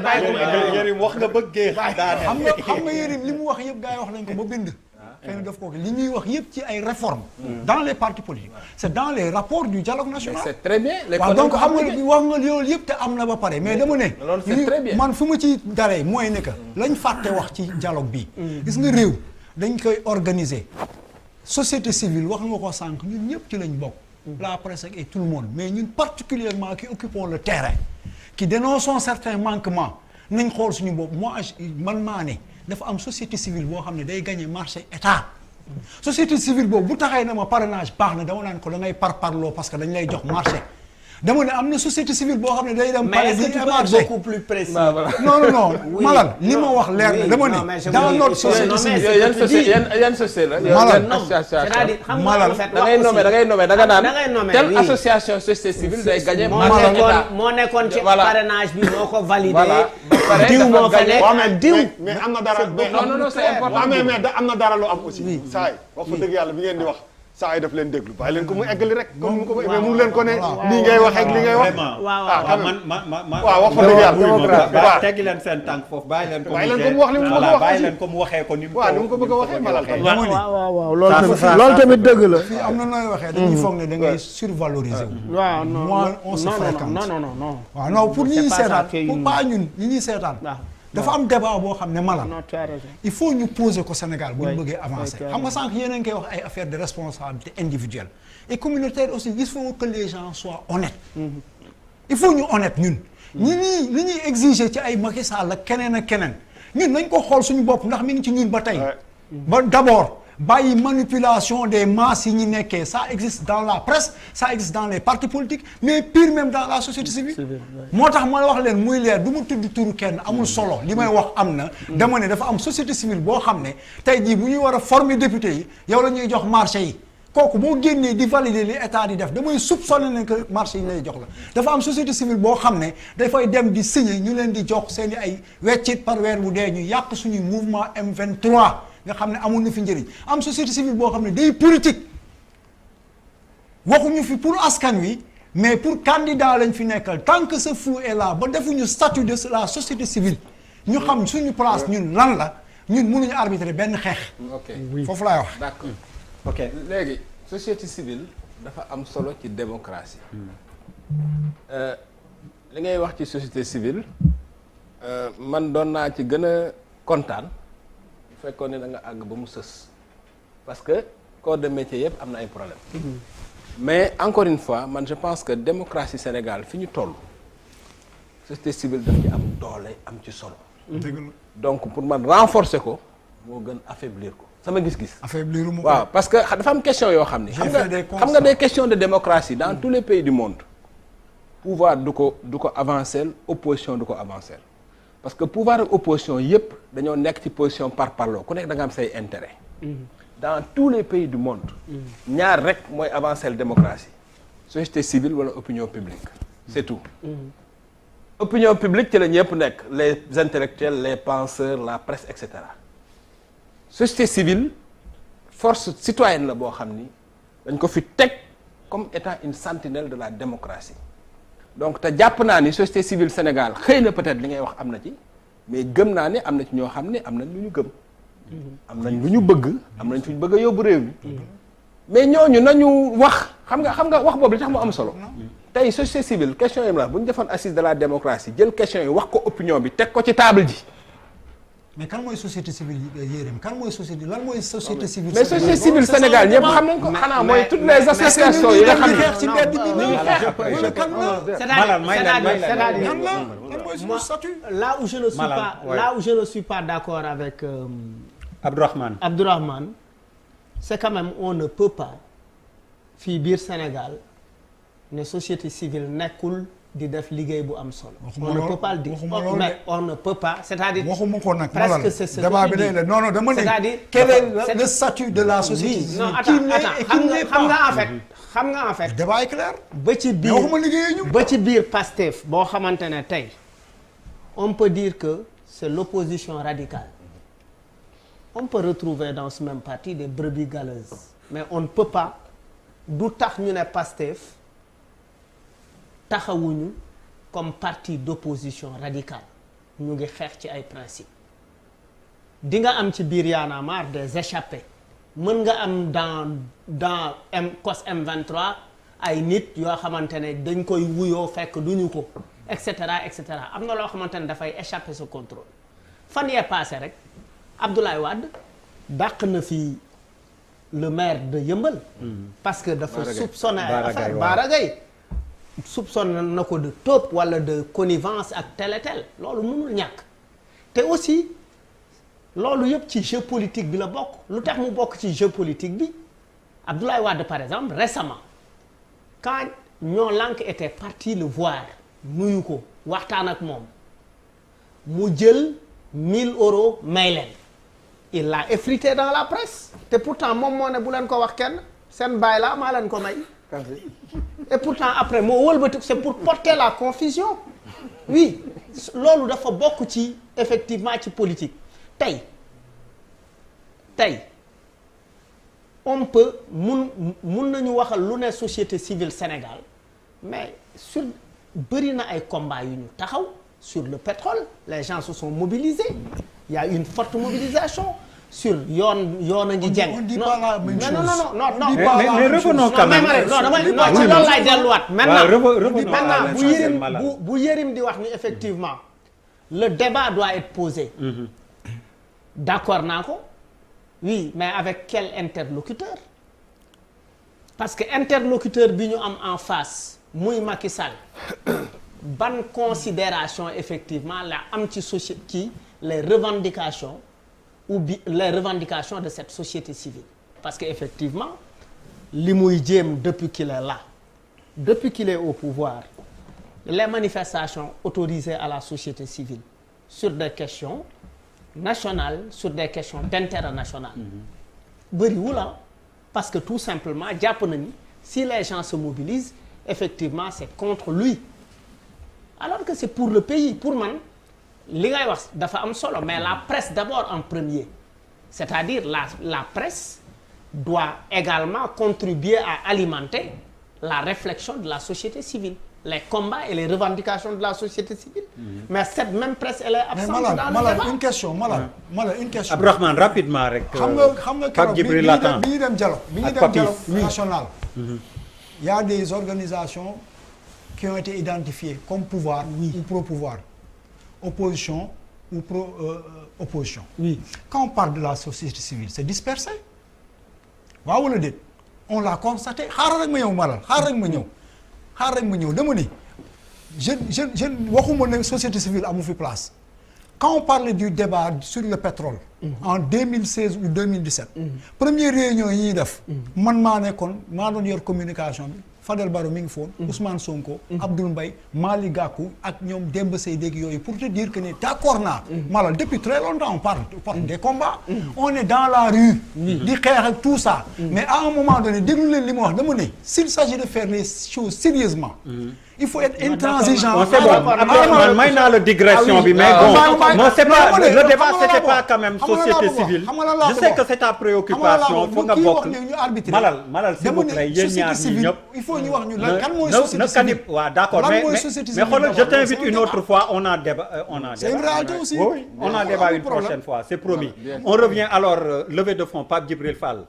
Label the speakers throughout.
Speaker 1: Yérim wax nga bëggee
Speaker 2: xam nga Yérim li mu wax yëpp gars yi wax nañ ko ba bind. xëy na daf ko li ñuy wax yëpp ci ay réformes. dans les partis politiques c'est dans les rapports du dialogue national.
Speaker 3: c'est très bien.
Speaker 2: waaw donc xam nga wax nga loolu yëpp te am na ba pare mais dama ne.
Speaker 3: c'est très bien
Speaker 2: man fu ma ci daree mooy ne que lañ fàtte wax ci dialogue bi. gis nga réew dañ koy organiser. société civile wax nga ko sànq ñun ñëpp ci lañ bokk. la presse et tout le monde mais ñun particulièrement qui occupons le terrain. qui dénonçons certains manquements nañ xool suñu bopp man maa ne. dafa am société civile boo xam ne day gagner marché état société civile boobu bu taxee na ma parrainage baax na dama naan ko da ngay parloo parce que dañ lay jox marché dama ne am na société civile boo xam ne day dem.
Speaker 4: mais est-ce que tu peux être beaucoup plus précis.
Speaker 2: non Malal li ma wax leer na dama ne. dans notre société civile
Speaker 3: yan société la.
Speaker 2: Malal
Speaker 4: c'est-à-dire xam nga
Speaker 2: Malal
Speaker 3: da ngay nommer da nga naan telle association société civile day gagner marché état
Speaker 4: moo nekkoon ci parrainage bi moo ko validé.
Speaker 3: voilà
Speaker 4: diw moo fa nekk
Speaker 1: waaw mais diw mais am na dara.
Speaker 3: non c'est important.
Speaker 1: mais am na dara lu am aussi. saa yi wax fa dëgg yàlla bi ngeen di wax. saa yi daf leen déglu bàyyi leen ko mu eggali rek comme mu ko mais mënu leen ko ne lii ngay wax ak li ngay wax.
Speaker 4: waaw
Speaker 1: waaw wax fa dëgg yàlla.
Speaker 5: waaw teggi leen seen tànk foofu bàyyi leen ko
Speaker 1: mu wax li mu bëgg a wax
Speaker 5: bàyyi leen ko mu waxee ko ni mu
Speaker 1: waaw ni mu ko bëgg a waxee malal tey.
Speaker 6: waaw loolu tamit dëgg la.
Speaker 2: fii am na nooy waxee dañuy foog ne da ngay survaloriser wu.
Speaker 6: waaw non
Speaker 2: moi on se fréquente.
Speaker 6: non.
Speaker 2: waaw non pour ñi ñuy seetaan pour pas ñun ñi ñuy seetaan. dafa am débat boo xam ne Malal.
Speaker 6: non tu as raison.
Speaker 2: il faut ñu poser ko Sénégal bu ñu bëggee avancer. xam nga sànq yéen a ngi koy wax ay affaire de responsabilité individuelle et communautaire aussi il faut que les gens soient honnêtes. il faut ñu honnête ñun. li ñuy exiger ci ay Macky Sall ak keneen ak keneen ñun nañ ko xool suñu bopp ndax mi ngi ci ñun ba tey. ba d'abord bàyyi manipulation des masses yi ñu nekkee ça existe dans la presse ça existe dans les partis politiques mais pire même dans la société civile. moo tax ma wax leen muy leer du ma tudd turu kenn amul solo li may wax am na. dama ne dafa am société civile boo xam ne tey jii bu ñuy war a former député yi yow la ñuy jox marché yi kooku boo génnee di valider li état di def damay soupçonner ne que marché yi lay jox la. dafa am société civile boo xam ne dafay dem di signer ñu leen di jox seen i ay weccit par weer bu dee ñu yàq suñu mouvement M23. nga xam ne amul na fi njëriñ am société civile boo xam ne day politique waxuñu fi pour askan wi mais pour candidat lañ fi nekkal tant que ce flou est là ba defuñu statut de la société civile ñu xam suñu place ñun lan la ñun mënuñu arbitrer benn xeex.
Speaker 3: ok
Speaker 2: foofu laay wax.
Speaker 3: d'accord ok léegi société civile dafa am solo ci démocratie. li ngay wax ci société civile man doon naa ci gën a kontaan. fekkoon ne da nga àgg ba mu sës parce que corps de métier yëpp am na ay problème mais encore une fois man je pense que démocratie Sénégal fi ñu toll société civile daf ci am doole am ci solo donc pour man renforcer ko moo gën affaiblir ko sama gis-gis
Speaker 2: affaiblir mu
Speaker 3: waaw parce que dafa am question yoo xam ne xam nga des questions de démocratie dans tous les pays du monde pouvoir du ko avancer opposition du ko avancer parce que pouvoir ak opposition yëpp dañoo nekk ci position par parloo ku nekk da nga am say intérêt dans tous les pays du monde ñaar rek mooy avancer la démocratie société civile wala opinion publique c'est tout opinion publique ci la ñëpp nekk les intellectuels les penseurs la presse et cetera société civile force citoyenne la boo xam ni dañ ko fi teg comme étant une sentinelle de la démocratie donc te jàpp naa ni société civile Sénégal xëy na peut-être li ngay wax am na ci mais gëm naa ne am na ci ñoo xam ne am nañ lu ñu gëm am nañ lu ñu bëgg am nañ fu ñu bëgg a yóbbu réew mi mais ñooñu nañu wax xam nga wax boobu li tax mu am solo tey société civile question yi la bu ñu defoon assise de la démocratie jël question yi wax ko opinion bi teg ko ci table ji.
Speaker 2: mais kan mooy société civile Yérim kan mooy société lan mooy société civile.
Speaker 3: mais société civile Sénégal ñëpp xam nañ ko xanaa mooy toutes les associations yi nga xam ne
Speaker 2: ci mbedd bi
Speaker 3: ñu ngi xeex.
Speaker 4: là où je ne suis pas d'accord avec Abdourahmane c'est quand même on ne peut pas fii biir Sénégal ne société civile nekkul di def liggéey bu am solo. on ne peut pas le dire mais on ne peut pas c'est-à-dire.
Speaker 2: waxuma ko nag
Speaker 4: presque c'est ce
Speaker 2: débat bi day la non dama ne.
Speaker 4: c'est-à-dire
Speaker 2: quel est le statut de la société civile.
Speaker 4: non attends xam nga en fait.
Speaker 2: débat est clair.
Speaker 4: ba ci biir
Speaker 2: waxuma liggéey ñu.
Speaker 4: ba ci biir Pastef boo xamante ne tey on peut dire que c'est l'opposition radicale. On peut retrouver dans ce même parti des brebis galeuses mais on ne peut pas du tax ñu ne Pastef taxawuñu comme parti d'opposition radicale ñu ngi xeex ci ay principe di nga am ci biir Y'en a marre des échappés mën nga am dans COS M23 ay nit yoo xamante ne dañ koy wuyoo fekk duñu ko et cetera et cetera am na loo xamante ne dafay échapper ce contrôle fan yee passé rek Abdoulaye Wade dàq na fi le maire de Yeumbeul parce que dafa soupçonné ay affaire Bara Gaye soupçonné na ko de taupe wala de connivence ak tel et tel loolu mënul ñàkk te aussi loolu yëpp ci jeu politique bi la bokk lu tax mu bokk ci jeu politique bi Abdoulaye Wade par exemple récemment quand ñoo lànk était parti le voir nuyu ko waxtaan ak moom mu jël 1000 € may leen il l'a effrité dans la presse te pourtant moom moo ne bu leen ko wax kenn seen baay la maa leen ko may et pourtant après moo wëlbati c'est pour porter la confusion oui loolu dafa bokk ci effectivement ci politique tey on peut mun nañu waxal lu ne société civile Sénégal mais sur bëri na ay combats yu ñu taxaw sur le pétrole les gens se sont mobilisés il y a une forte mobilisation sur yoon a ngi jeng
Speaker 2: on dit pas la même chose.
Speaker 4: non
Speaker 5: mais revenons quand même
Speaker 4: non ci loolu laay delluwaat
Speaker 5: maintenant
Speaker 4: bu Yérim di wax ni effectivement le débat doit être posé d'accord naa ko oui mais avec quel interlocuteur parce que interlocuteur bi ñu am en face muy Macky Sall ban considération effectivement la am ci société ci les revendications les revendications de cette société civile parce que effectivement li muy jéem depuis qu'il est là depuis qu'il est au pouvoir les manifestations autorisées à la société civile sur des questions nationales sur des questions d'intérêt national bëriwul la parce que tout simplement jàpp na ni si les gens se mobilisent effectivement c'est contre lui alors que c'est pour le pays pour man li ngay wax dafa am solo mais la presse d'abord en premier c'est-à-dire la presse doit également contribuer à alimenter la réflexion de la société civile les combats et les revendications de la société civile mais cette même presse elle est absente dans le débat.
Speaker 2: une question une question
Speaker 5: Abdourahmane rapidement rek
Speaker 2: xam nga keroog bi ñuy dem dialogue national il y a des organisations qui ont été identifiées comme pouvoir ou pro-pouvoir opposition ou pro-opposition quand on parle de la société civile c'est dispersé waaw wala déet on l'a constaté xaaral rek ma ñëw dama ni je waxuma ne société civile amu fi place quand on parle du débat sur le pétrole en 2016 ou 2017 première réunion yi ñuy def man maa doon yor communication bi Fadel Barro mi ngi foon Ousmane Sonko Abdoul Mbaye Malick Gakou ak ñoom Demba Sey dégg yooyu pour te dire que ne d'accord naa malal depuis très longtemps on parle des combats on est dans la rue di xeex ak tout ça mais à un moment donné déglu leen li ma wax dama ne s'il s'agit de faire les choses sérieusement il faut être intransigeant.
Speaker 5: C'est bon. May naa la digression bi mais bon non c'est pas le débat c'était pas quand même société civile je sais que c'est ta préoccupation faut nga bokk malal s'il vous plaît yéen ñaar ñi ñëpp
Speaker 2: il faut ñu wax ñu lan kan mooy société civile
Speaker 5: waaw d'accord mais xoolal je t'invite une autre fois on a débat
Speaker 2: c'est une réalité aussi
Speaker 5: oui on a débat une prochaine fois c'est promis on revient alors levée de fonds Pape Djibril Fall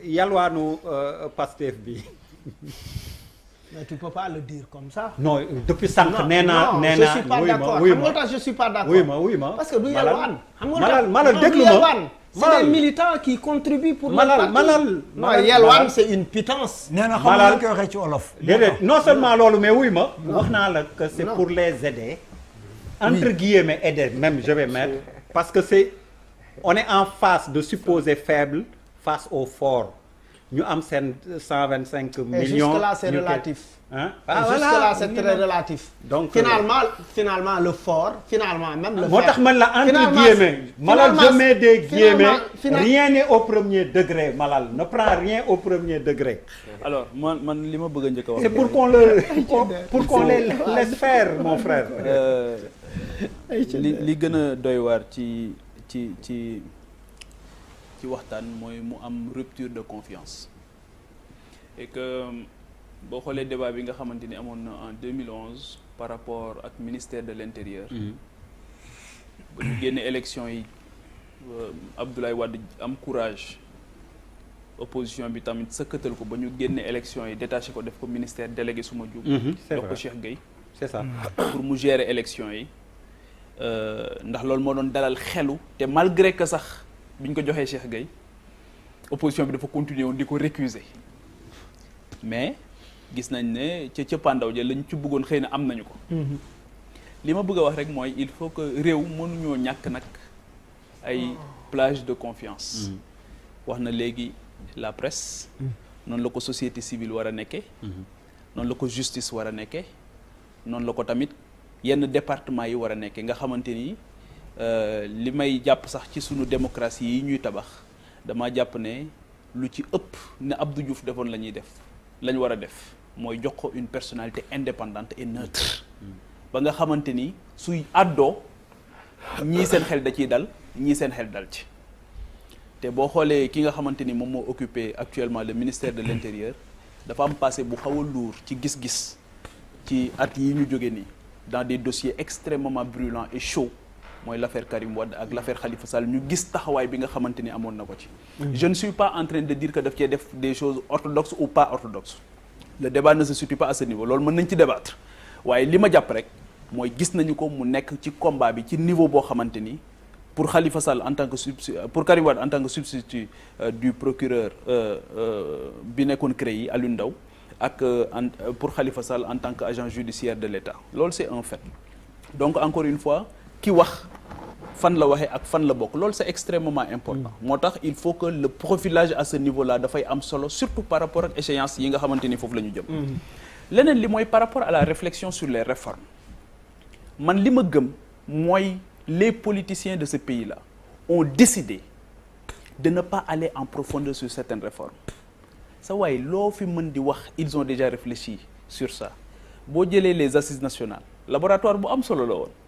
Speaker 5: yalwaanu Pastef bi
Speaker 4: mais tu peux pas le dire comme ça.
Speaker 5: non depuis sànq nee naa
Speaker 4: je suis pas d'accord xam nga tax je suis pas d'accord.
Speaker 5: oui ma
Speaker 4: parce que du yalwaan. xam
Speaker 5: nga malal déglu ma
Speaker 4: c'est des militants qui contribuent pour.
Speaker 5: malal
Speaker 4: non yalwaan c'est une pitance.
Speaker 2: nee na xam nga koy waxee ci wolof.
Speaker 5: déedéet non seulement loolu mais wuy ma wax naa la que c'est pour les aider. entre guillemets aider même je vais mettre. parce que on est en face de supposés faibles face aux forts. ñu am seen 125 millions.
Speaker 4: et jusque là c'est relatif.
Speaker 5: hein
Speaker 4: jusque là c'est très relatif.
Speaker 5: donc
Speaker 4: finalement le fort finalement même le.
Speaker 5: moo tax man la entre guillemets. malal je mets des guillemets. rien n'est au premier degré malal ne prend rien au premier degré.
Speaker 7: alors man li ma bëgg a njëkk a wax.
Speaker 5: c'est pour qu'on les laisse faire mon frère.
Speaker 7: li gën a doy waar ci waxtaan mooy mu am rupture de confiance et que boo xoolee débat bi nga xamante ni amoon na en 2011 par rapport ak ministère de l'intérieur ba ñu génne élection yi Abdoulaye Wade am courage opposition bi tamit sëkkatal ko ba ñu génne élection yi détaché ko def ko ministère délégué suma jub jox ko Cheikh Gueye
Speaker 5: c'est ça
Speaker 7: pour mu gérer élection yi ndax loolu moo doon dalal xelu te malgré que sax bi ñu ko joxee Cheikh Gueye opposition bi dafa continuer woon di ko récuser mais gis nañ ne ca cëppaandaw ja lañ ci bëggoon xëy na am nañu ko li ma bëgg a wax rek mooy il faut que réew mënuñoo ñàkk nag ay plage de confiance wax na léegi la presse noonu la ko société civile war a nekkee noonu la ko justice war a nekkee noonu la ko tamit yenn département yi war a nekkee nga xamante ni li may jàpp sax ci sunu démocratie yi ñuy tabax dama jàpp ne lu ci ëpp ne Abdou Diouf defoon la ñuy def lañ war a def mooy jox ko une personnalité indépendante et neutre ba nga xamante ni suy àddoo ñii seen xel da ciy dal ñii seen xel dal ci te boo xoolee ki nga xamante ni moom moo occupé actuellement le ministère de l'intérieur dafa am passé bu xaw a lourd ci gis-gis ci at yi ñu jóge nii dans des dossiers extrêmement brûlants et chauds mooy l'affaire Karim Wade ak l'affaire Khalifa Sall ñu gis taxawaay bi nga xamante ni amoon na ko ci. Je ne suis pas en train de dire que daf cee def des choses orthodoxes ou pas orthodoxes le débat ne se situe pas à ce niveau loolu mën nañ ci débattre waaye li ma jàpp rek mooy gis nañu ko mu nekk ci combat bi ci niveau boo xamante ni pour Khalifa Sall en tant que pour Karim Wade en tant que substitut du procureur bi nekkoon CREI Alioune Ndao ak pour Khalifa Sall en tant que agent judiciaire de l'État loolu c'est un fait donc encore une fois ki wax fan la waxee ak fan la bokk loolu c'est extrêmement important moo tax il faut que le profilage à ce niveau-là dafay am solo surtout par rapport ak échéance yi nga xamante ni foofu la ñu jëm leneen li mooy par rapport à la réflexion sur les réformes man li ma gëm mooy les politiciens de ce pays-là ont décidé de ne pas aller en profondeur sur certaines réformes sa waaye loo fi mën di wax ils ont déjà réfléchi sur ça boo jëlee les assises nationales laboratoire bu am solo la woon